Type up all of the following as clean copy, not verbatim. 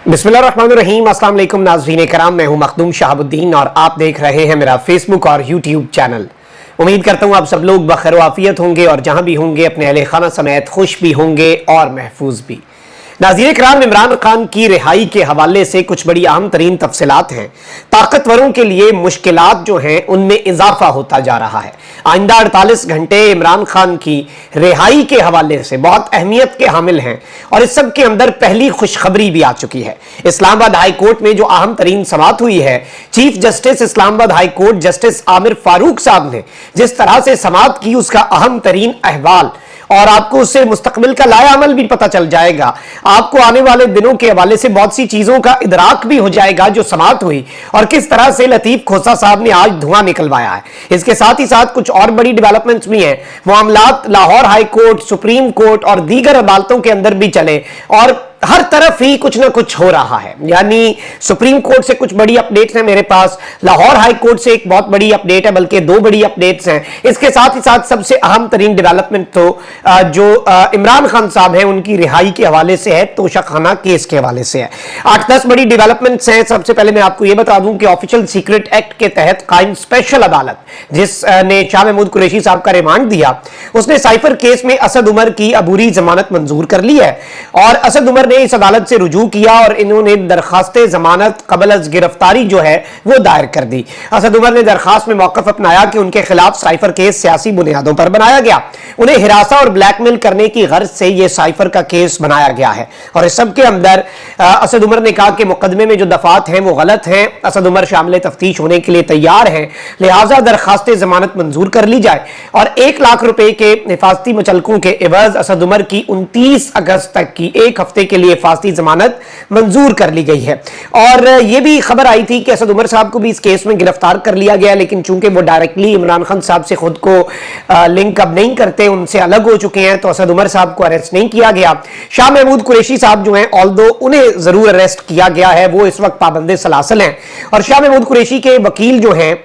बिस्मिल्लाहिर्रहमानिर्रहीम। अस्सलाम वालेकुम नाज़रीन कराम, मैं हूं मखदूम शहाबुद्दीन और आप देख रहे हैं मेरा फेसबुक और यूट्यूब चैनल। उम्मीद करता हूं आप सब लोग बखैर वाफियत होंगे और जहां भी होंगे अपने अहले खाना समेत खुश भी होंगे और महफूज भी। नाज़रीन कराम, इमरान खान की रिहाई के हवाले से कुछ बड़ी अहम तरीन तफसीलात हैं। ताकतवरों के लिए मुश्किलात जो हैं उनमें इजाफा होता जा रहा है। आइंदा 48 घंटे इमरान खान की रिहाई के हवाले से बहुत अहमियत के हामिल हैं और इस सब के अंदर पहली खुशखबरी भी आ चुकी है। इस्लामाबाद हाई कोर्ट में जो अहम तरीन समाअत हुई है, chief justice Islamabad high court justice Aamir Farooq साहब ने जिस तरह से समाअत की, उसका अहम तरीन अहवाल और आपको उससे मुस्तकबिल का लाया अमल भी पता चल जाएगा। आपको आने वाले दिनों के हवाले से बहुत सी चीजों का इदराक भी हो जाएगा जो समाअत हुई और किस तरह से लतीफ खोसा साहब ने आज धुआं निकलवाया है। इसके साथ ही साथ कुछ और बड़ी डेवलपमेंट्स भी हैं। मामलात Lahore high court, supreme court और दीगर अदालतों के अंदर भी चले और हर तरफ ही कुछ ना कुछ हो रहा है। यानी सुप्रीम कोर्ट से कुछ बड़ी अपडेट्स हैं मेरे पास, लाहौर हाई कोर्ट से एक बहुत बड़ी अपडेट है, बल्कि दो बड़ी अपडेट्स हैं। इसके साथ ही साथ सबसे अहम तरीन डेवलपमेंट तो जो इमरान खान साहब हैं उनकी रिहाई के हवाले से है, तोशाखाना केस के हवाले से है। 8-10 बड़ी डेवलपमेंट्स हैं। सबसे पहले मैं आपको यह बता दूं कि ऑफिशियल सीक्रेट एक्ट के तहत कायम स्पेशल अदालत जिसने शाह महमूद कुरैशी साहब का रिमांड दिया, उसने साइफर केस में असद उमर की अबूरी जमानत मंजूर कर ली है और असद उमर ने इस अदालत से रुजू किया और इन्होंने दरखास्ते जमानत कबल अज गिरफ्तारी जो है वो दायर कर दी। असद उमर ने दरखास्त में मौकफ अपनाया कि उनके खिलाफ साइफर केस सियासी बुनियादों पर बनाया गया, उन्हें हिरासा और ब्लैकमेल करने की गर्ज से यह साइफर का केस बनाया गया है और इस सब के अंदर असद उमर ने कहा कि मुकदमे में जो दफात हैं वो गलत हैं। असद उमर शामिल तफ्तीश होने के लिए तैयार हैं, लिहाजा दरखास्त जमानत मंजूर कर ली जाए और 1 लाख रुपए के हिफाजती मुचलकों के एवज असद उमर की 29 अगस्त तक की एक हफ्ते के लिए हिफाजती जमानत मंजूर कर ली गई है। और यह भी खबर आई थी कि असद उमर साहब को भी इस केस में गिरफ्तार कर लिया गया, लेकिन चूंकि वो डायरेक्टली इमरान खान साहब से खुद को लिंक अप नहीं करते, उनसे अलग हो चुके हैं, तो असद उमर साहब को अरेस्ट नहीं किया गया। शाह महमूद कुरैशी साहब जो हैं, ऑल्दो उन्हें जरूर अरेस्ट किया गया है, वो इस वक्त पाबंदे सलासल हैं और शाह महमूद कुरैशी के वकील जो हैं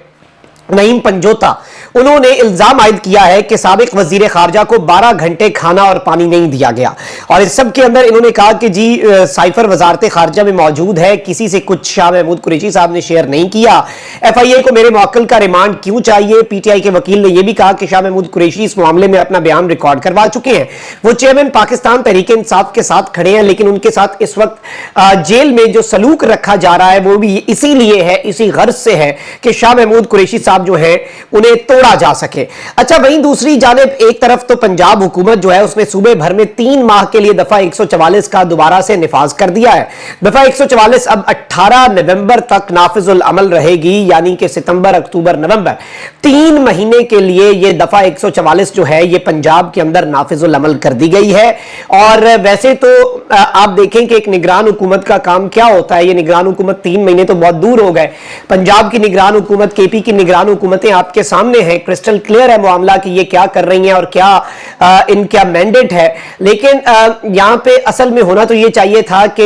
नईम पंजोता, उन्होंने इल्जाम आयद किया है कि साबिक वजीर खारजा को 12 घंटे खाना और पानी नहीं दिया गया और इस सब के अंदर इन्होंने कहा कि जी साइफर वजारत खारजा में मौजूद है, किसी से कुछ शाह महमूद कुरैशी साहब ने शेयर नहीं किया। FIA को मेरे मुवक्किल का रिमांड क्यों चाहिए? PTI के वकील ने यह भी कहा कि शाह महमूद कुरैशी इस मामले में अपना बयान रिकॉर्ड करवा चुके हैं, वो चेयरमैन पाकिस्तान तहरीक इंसाफ के साथ खड़े हैं, लेकिन उनके साथ इस वक्त जेल में जो सलूक रखा जा रहा है वो भी इसीलिए है, इसी गर्ज से है कि शाह महमूद कुरैशी साहब जो है उन्हें तोड़ा जा सके। अच्छा, वहीं दूसरी जानिब एक तरफ तो पंजाब हुकूमत जो है उसने सूबे भर में 3 माह के लिए दफा 144 का दोबारा से निफाज कर दिया है। दफा 144 अब 18 नवंबर तक नाफिजुल अमल रहेगी, यानी कि सितंबर, अक्टूबर, नवंबर 3 महीने के लिए यह दफा 144 जो है ये पंजाब के अंदर नाफिजुल अमल कर दी गई है। और वैसे तो आप देखें कि एक निगरान हुकूमत का काम क्या होता है। ये निगरान हुकूमत 3 महीने तो बहुत दूर हो गए। पंजाब की निगरान हुकूमत, KP की निगरान हुकूमतें आपके सामने हैं, क्रिस्टल क्लियर है मामला कि ये क्या कर रही हैं और क्या इनका मैंडेट है। लेकिन यहां पे असल में होना तो ये चाहिए था कि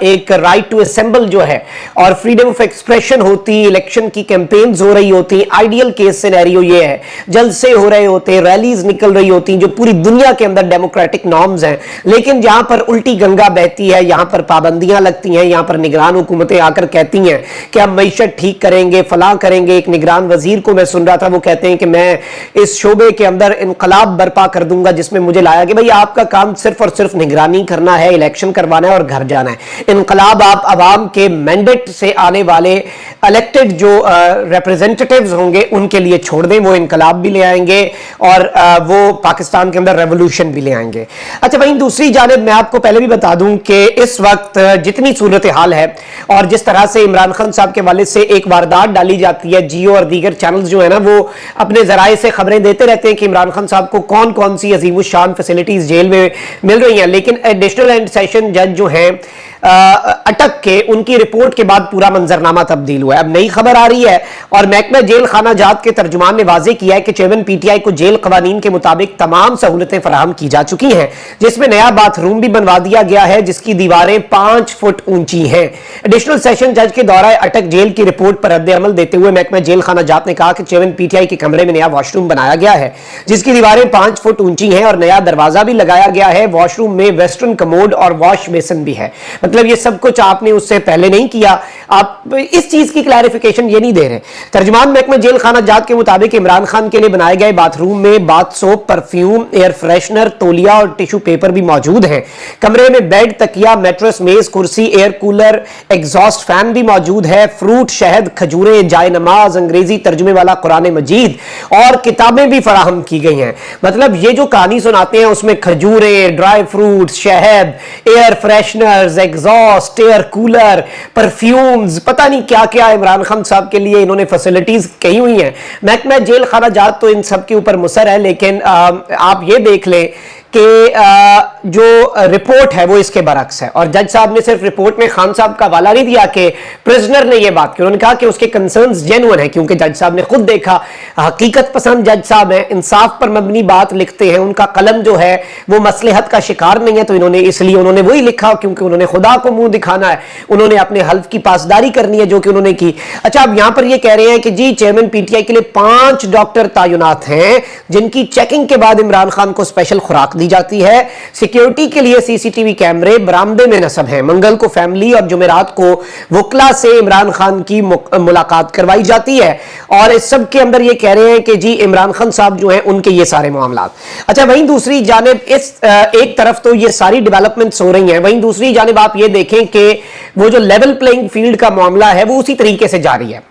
एक राइट टू असेंबल जो है और फ्रीडम ऑफ एक्सप्रेशन होती, इलेक्शन की कैंपेन्स हो रही होती, आइडियल केस सिनेरियो ये है, जलसे हो रहे होते, रैलीज निकल रही होती जो पूरी दुनिया के अंदर डेमोक्रेटिक नॉर्म्स हैं, लेकिन जहां पर उल्टी गंगा बहती है, यहां पर पाबंदियां लगती हैं, यहां पर निगरान हुकूमतें आकर कहती हैं कि हम मईशत ठीक करेंगे, फलां करेंगे। एक निगरान वजीर को मैं सुन रहा था, वो कहते हैं कि मैं इस शोबे के अंदर इनकलाब बर्पा कर दूंगा, जिसमें मुझे लाया कि भाई आपका काम सिर्फ और सिर्फ निगरानी करना है, इलेक्शन करवाना है और घर जाना है। इनकलाब आप अवाम के मैंडेट से आने वाले इलेक्टेड जो रिप्रेजेंटेटिव्स होंगे उनके लिए छोड़ दें, वो इनकलाब भी ले आएंगे और वो पाकिस्तान के अंदर रेवोल्यूशन भी ले आएंगे। अच्छा, वहीं दूसरी जानिब मैं आपको पहले भी बता दूं कि इस वक्त जितनी सूरत हाल है और जिस तरह से इमरान खान साहब के वालिद से एक वारदात डाली जाती है, जियो और दीगर चैनल्स जो है ना वो अपने जराए से खबरें देते रहते हैं कि इमरान खान साहब को कौन कौन सी अजीमुशान फैसिलिटीज जेल में मिल रही हैं, लेकिन एडिशनल एंड सेशन जज जो हैं अटक के उनकी रिपोर्ट के बाद पूरा मंजरनामा तब्दील हुआ है। हुआ है। अब नई खबर आ रही है और महकमा जेल खाना जात के तर्जुमान ने वाजे किया है कि चेयरमैन पीटीआई को जेल कवानीन के मुताबिक तमाम सहूलतें फराहम की जा चुकी हैं, जिसमें नया बाथरूम भी बनवा दिया गया है जिसकी दीवारें 5 फुट ऊंची हैं। एडिशनल सेशन जज के दौरा अटक जेल की रिपोर्ट पर रद्द-ए-अमल देते हुए महकमा जेल खाना जात ने कहा कि चेयरमैन पीटीआई के कमरे में नया वॉशरूम बनाया गया है जिसकी दीवारें 5 फुट ऊंची हैं और नया दरवाजा भी लगाया गया है। वॉशरूम में वेस्टर्न कमोड और वॉश बेसिन भी है। मतलब ये सब कुछ आपने उससे पहले नहीं किया, आप इस चीज की क्लैरिफिकेशन ये नहीं दे रहे। तर्जुमान महकमा जेल खाना जात के मुताबिक इमरान खान के लिए बनाए गए बाथरूम में bath soap, perfume, air freshener, तौलिया और टिश्यू पेपर भी मौजूद हैं। कमरे में बेड, तकिया, मैट्रेस, मेज, कुर्सी, एयर कूलर, एग्जॉस्ट फैन भी मौजूद है। फ्रूट, शहद, खजूरें, जाय नमाज, अंग्रेजी तर्जुमे वाला कुरान मजीद और किताबें भी फराहम की गई हैं। मतलब ये जो कहानी सुनाते हैं उसमें खजूरें, ड्राई फ्रूट, शहद, air fresheners, exhaust, air cooler, perfumes, पता नहीं क्या क्या इमरान खान साहब के लिए इन्होंने फैसिलिटीज कही हुई हैं। महकमा जेल खाना जात तो इन सब के ऊपर मुसर है, लेकिन आप ये देख लें कि जो रिपोर्ट है वो इसके बरक्स है। और जज साहब ने सिर्फ रिपोर्ट में खान साहब का हवाला नहीं दिया कि प्रिजनर ने ये बात की, उन्होंने कहा कि उसके कंसर्न्स जेन्युइन है, क्योंकि जज साहब ने खुद देखा, हकीकत पसंद जज साहब है, इंसाफ पर मबनी बात लिखते हैं, उनका कलम जो है वो मसलहत का शिकार नहीं है, तो इन्होंने इसलिए उन्होंने वही लिखा क्योंकि उन्होंने खुदा को मुंह दिखाना है, उन्होंने अपने हल्फ की पासदारी करनी है जो कि उन्होंने की। अच्छा, अब यहां पर ये कह रहे हैं कि जी चेयरमैन पीटीआई के लिए 5 डॉक्टर तैनात हैं जिनकी चेकिंग के बाद इमरान खान को स्पेशल खुराक दी जाती है। सिक्योरिटी के लिए सीसीटीवी कैमरे बरामदे में नस्ब हैं। मंगल को फैमिली और जुमेरात को वकला से इमरान खान की मुलाकात करवाई जाती है। और इस सब के अंदर ये कह रहे हैं कि जी इमरान खान साहब जो हैं उनके ये सारे मामला। अच्छा, वहीं दूसरी जानिब इस एक तरफ तो ये सारी डेवलपमेंट्स हो रही हैं, वहीं दूसरी जानिब आप ये देखें कि वो जो लेवल प्लेइंग फील्ड का मामला है वो उसी तरीके से जारी है।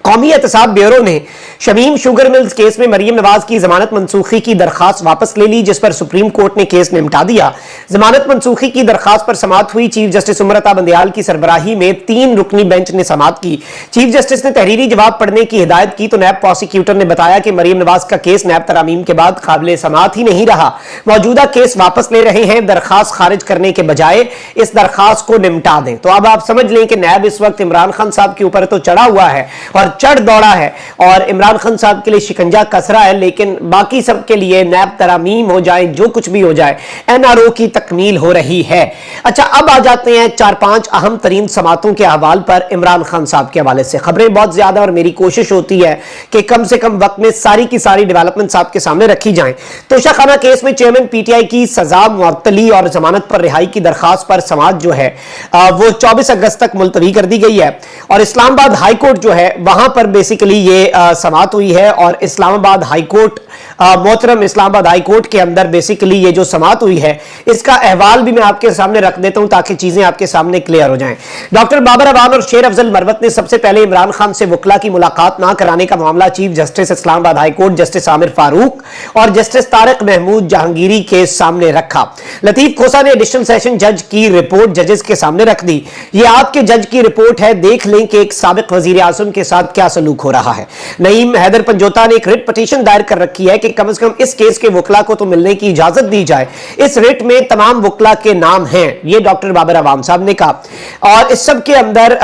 कौमी एहतसाब ब्यूरो ने शमीम शुगर मिल्स केस में मरीम नवाज की जमानत मनसूखी की दरखास्त वापस ले ली, जिस पर सुप्रीम कोर्ट ने केस निपटा दिया। जमानत मनसूखी की दरखास्त पर समाअत हुई। चीफ जस्टिस उमरता बंदयाल की सरबराही में 3 रुकनी बेंच ने समाअत की। चीफ जस्टिस ने तहरीरी जवाब पढ़ने की हिदायत की तो नैब प्रोसिक्यूटर ने बताया कि मरीम नवाज का केस नैब तरामीम के बाद काबिल समाअत ही नहीं रहा, मौजूदा केस वापस ले रहे हैं, दरखास्त खारिज करने के बजाय इस दरखास्त को निपटा दें। तो अब आप समझ लें कि नैब इस वक्त इमरान खान साहब के ऊपर तो चढ़ा हुआ है और चढ़ दौड़ा है और इमरान खान साहब के लिए शिकंजा कस रहा है, लेकिन बाकी सब के लिए नैब तरामीम हो जाए, जो कुछ भी हो जाए, एनआरओ की तकमील हो रही है। अच्छा, अब आ जाते हैं 4-5 अहम तरीन समातों के हवाल पर इमरान खान साहब के हवाले से। खबरें बहुत ज्यादा और मेरी कोशिश होती है कि कम से कम वक्त में सारी की सारी डेवलपमेंट्स आपके सामने रखी जाएं। तोशाखाना केस में चेयरमैन पीटीआई की सजा मुअत्तली और जमानत पर रिहाई की दरखास्त पर समाअत जो है वो 24 अगस्त तक मुलतवी कर दी गई है। और इस्लामाबाद हाई कोर्ट जो है वहां पर बेसिकली ये समाअत हुई है और इस्लामाबाद हाई कोर्ट, मोहतरम इस्लामाबाद हाई कोर्ट के अंदर बेसिकली ये जो समाअत हुई है इसका अहवाल भी मैं आपके सामने रख देता हूं ताकि चीजें आपके सामने क्लियर हो जाएं। डॉक्टर बाबर अवान और शेर अफजल मरवत ने सबसे पहले इमरान खान से वकला की मुलाकात ना कराने का मामला chief justice Islamabad high court justice Aamir Farooq और जस्टिस तारिक महमूद जहांगीरी के सामने रखा। लतीफ खोसा ने एडिशनल सेशन जज की रिपोर्ट जजेस के सामने रख दी। ये आपके जज की रिपोर्ट है, देख लें कि एक साबिक वजीर आजम के साथ क्या सलूक हो रहा है। नईम हैदर पंजोता ने एक रिट पिटीशन दायर कर रखी है कि कम से कम इस केस के वकला को तो मिलने की इजाजत दी जाए। इस रिट में तमाम वकला के नाम हैं, ये डॉक्टर बाबर अवाम साहब ने कहा। और इस सब के अंदर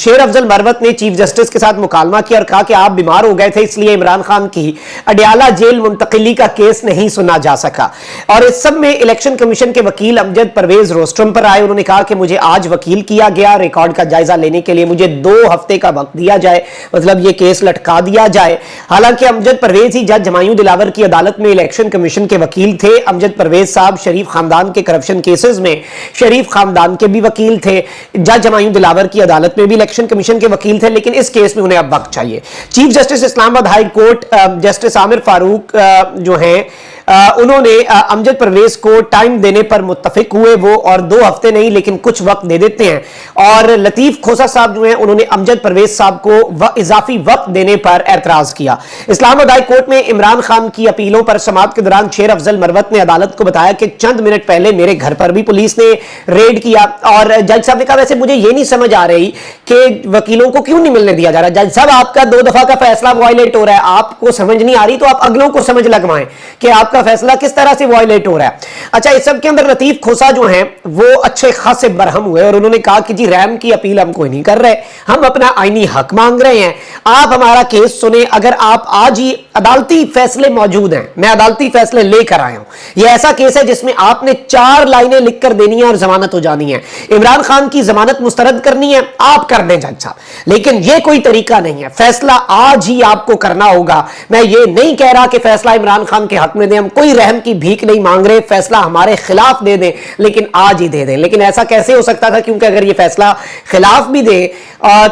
शेर अफजल मरवत ने चीफ जस्टिस के साथ मुकालमा किया और कहा कि आप बीमार हो गए थे इसलिए इमरान खान की अडियाला जेल मुंतकिली का केस नहीं सुना जा सका। और इस सब में इलेक्शन कमीशन के वकील अमजद परवेज रोस्ट्रम पर आए। उन्होंने कहा कि मुझे आज वकील किया गया, रिकॉर्ड का जायजा लेने के लिए मुझे 2 हफ्ते का वक्त दिया जाए, मतलब ये केस लटका दिया जाए। हालांकि अमजद परवेज ही जज जमायूं दिलावर की अदालत में इलेक्शन कमीशन के वकील थे। अमजद परवेज साहब शरीफ खानदान के करप्शन केसेस में शरीफ खानदान के भी वकील थे। जज जमायूं दिलावर की अदालत में भी इलेक्शन कमीशन के वकील थे, लेकिन इस केस में उन्हें अब वक्त चाहिए। Chief justice Islamabad high court justice Aamir Farooq जो हैं उन्होंने अमजद परवेज को टाइम देने पर मुत्तफिक हुए वो, और 2 हफ्ते नहीं लेकिन कुछ वक्त दे देते हैं। और लतीफ खोसा साहब जो हैं उन्होंने अमजद परवेज साहब को इजाफी वक्त देने पर एतराज किया। इस्लामाबाद हाई कोर्ट में इमरान खान की अपीलों पर समाअत के दौरान शेर अफजल मरवत ने अदालत को बताया कि चंद मिनट पहले मेरे घर पर भी पुलिस ने रेड किया। और जज साहब ने कहा वैसे मुझे ये नहीं समझ आ रही कि वकीलों को क्यों नहीं मिलने दिया जा रहा। जज साहब, आपका 2 दफा का फैसला वायलेट हो रहा है, आपको समझ नहीं आ रही तो आप अगलों को समझ लगवाएं कि आपका आपका फैसला किस तरह से वायलेट हो रहा है। अच्छा, इस सब के अंदर लतीफ खोसा जो हैं वो अच्छे खासे बरहम हुए और उन्होंने कहा कि जी रैम की अपील हम कोई नहीं कर रहे, हम अपना आईनी हक मांग रहे हैं, आप हमारा केस सुने। अगर आप आज ही अदालती फैसले मौजूद हैं, मैं अदालती फैसले लेकर आया हूं, यह ऐसा केस है जिसमें आपने 4 लाइनें लिखकर देनी है और जमानत हो जानी है। इमरान खान की जमानत मुस्तरद करनी है, आप कर दें जज साहब, लेकिन यह कोई तरीका नहीं है। फैसला आज ही आपको करना होगा। मैं ये नहीं कह रहा कि फैसला इमरान खान के हक में दें, हम कोई रहम की भीख नहीं मांग रहे, फैसला हमारे खिलाफ दे दें, लेकिन आज ही दे दें। लेकिन ऐसा कैसे हो सकता था, क्योंकि अगर यह फैसला खिलाफ भी दे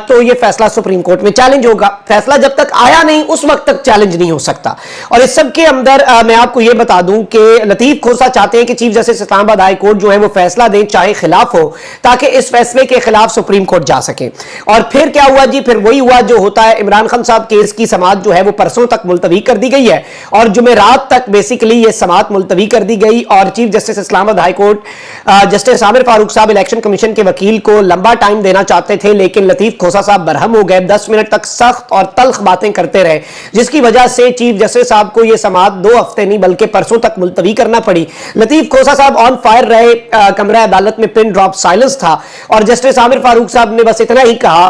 तो यह फैसला सुप्रीम कोर्ट में चैलेंज होगा। फैसला जब तक आया नहीं उस वक्त तक चैलेंज नहीं हो सकता। और इस सब के अंदर मैं आपको यह बता दूं कि लतीफ खोसा चाहते हैं कि chief justice Islamabad high court जो है वो फैसला दें चाहे खिलाफ हो, ताकि इस फैसले के खिलाफ सुप्रीम कोर्ट जा सके। और फिर क्या हुआ जी, फिर वही हुआ जो होता है। इमरान खान साहब केस की समाअत जो है वो परसों तक मुलतवी कर दी गई है और जुमेरात तक बेसिकली ये समाअत मुलतवी कर दी गई। और chief justice Islamabad high court justice Aamir Farooq साहब इलेक्शन कमीशन के वकील को लंबा टाइम देना चाहते थे, लेकिन लतीफ खोसा साहब बरहम हो गए, 10 मिनट तक सख्त और तल्ख बातें करते रहे, जिसकी वजह से चीफ जस्टिस साहब को यह समाअत 2 हफ्ते नहीं बल्कि परसों तक मुलतवी करना पड़ी। लतीफ खोसा साहब ऑन फायर रहे, कमरा अदालत में पिन ड्रॉप साइलेंस था और जस्टिस आमिर फारूक साहब ने बस इतना ही कहा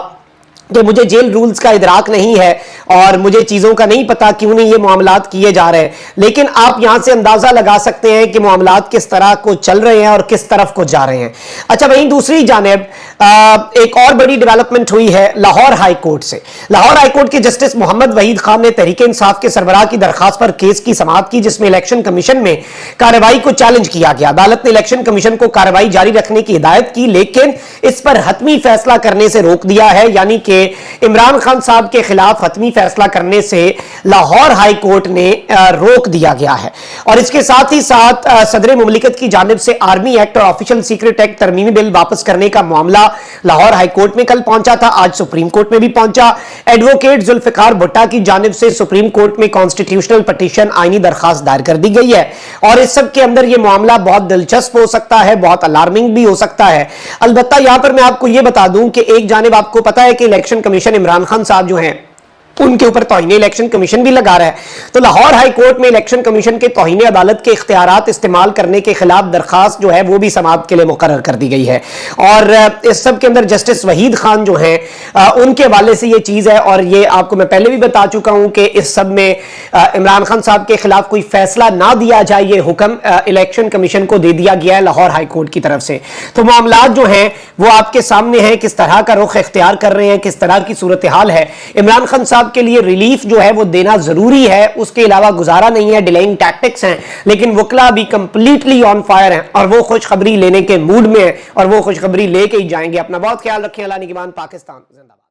कि मुझे जेल रूल्स का इदराक नहीं है और मुझे चीज़ों का नहीं पता क्यों नहीं ये मामलात किए जा रहे हैं। लेकिन आप यहां से अंदाज़ा लगा सकते हैं कि मामलात किस तरह को चल रहे हैं और किस तरफ को जा रहे हैं। अच्छा, वहीं दूसरी जानिब एक और बड़ी डेवलपमेंट हुई है लाहौर हाई कोर्ट से। लाहौर हाई कोर्ट के जस्टिस मोहम्मद वहीद खान ने तहरीक इंसाफ के सरबराह की दरखास्त पर केस की समाअत की, जिसमें इलेक्शन कमीशन में कार्रवाई को चैलेंज किया गया। अदालत ने इलेक्शन कमीशन को कार्रवाई जारी रखने की हिदायत की, लेकिन इस पर हतमी फैसला करने से रोक दिया है। यानी कि इमरान खान साहब के खिलाफ हतमी फैसला करने से लाहौर हाई कोर्ट ने रोक दिया गया है। और इसके साथ ही साथ सदर मुमलिकत की जानिब से आर्मी एक्ट और ऑफिशियल सीक्रेट एक्ट तरमीमी बिल वापस करने का मामला लाहौर हाई कोर्ट में कल पहुंचा था, आज सुप्रीम कोर्ट में भी पहुंचा। एडवोकेट जुल्फिकार भुट्टा की जानिब से सुप्रीम कोर्ट में कॉन्स्टिट्यूशनल पटिशन आईनी दरखास्त दायर कर दी गई है। और इस सब के अंदर यह मामला बहुत दिलचस्प हो सकता है, बहुत अलार्मिंग भी हो सकता है। अलबत्ता यहां पर मैं आपको यह बता दूं कि एक जानिब आपको पता है कि इलेक्शन कमीशन इमरान खान साहब जो हैं उनके ऊपर तौहीन इलेक्शन कमीशन भी लगा रहा है। तो लाहौर हाई कोर्ट में इलेक्शन कमीशन के तौहीन अदालत के इख्तियारात इस्तेमाल करने के खिलाफ दरखास्त जो है वो भी समाअत के लिए मुकर्रर कर दी गई है। और इस सब के अंदर जस्टिस वहीद खान जो हैं उनके हवाले से ये चीज़ है। और ये आपको मैं पहले भी बता चुका हूं कि इस सब में इमरान खान साहब के खिलाफ कोई फैसला ना दिया जाए, ये हुक्म इलेक्शन कमीशन को दे दिया गया है लाहौर हाई कोर्ट की तरफ से। तो मामलात जो हैं वो आपके सामने हैं, किस तरह का रुख इख्तियार कर रहे हैं, किस तरह की सूरत हाल है। इमरान खान साहब के लिए रिलीफ जो है वो देना जरूरी है, उसके अलावा गुजारा नहीं है। डिलेइंग टैक्टिक्स हैं, लेकिन वकला भी कंप्लीटली ऑन फायर हैं और वो खुशखबरी लेने के मूड में है और वो खुशखबरी लेके ही जाएंगे। अपना बहुत ख्याल रखें। अल्लाह निगहबान। पाकिस्तान जिंदाबाद।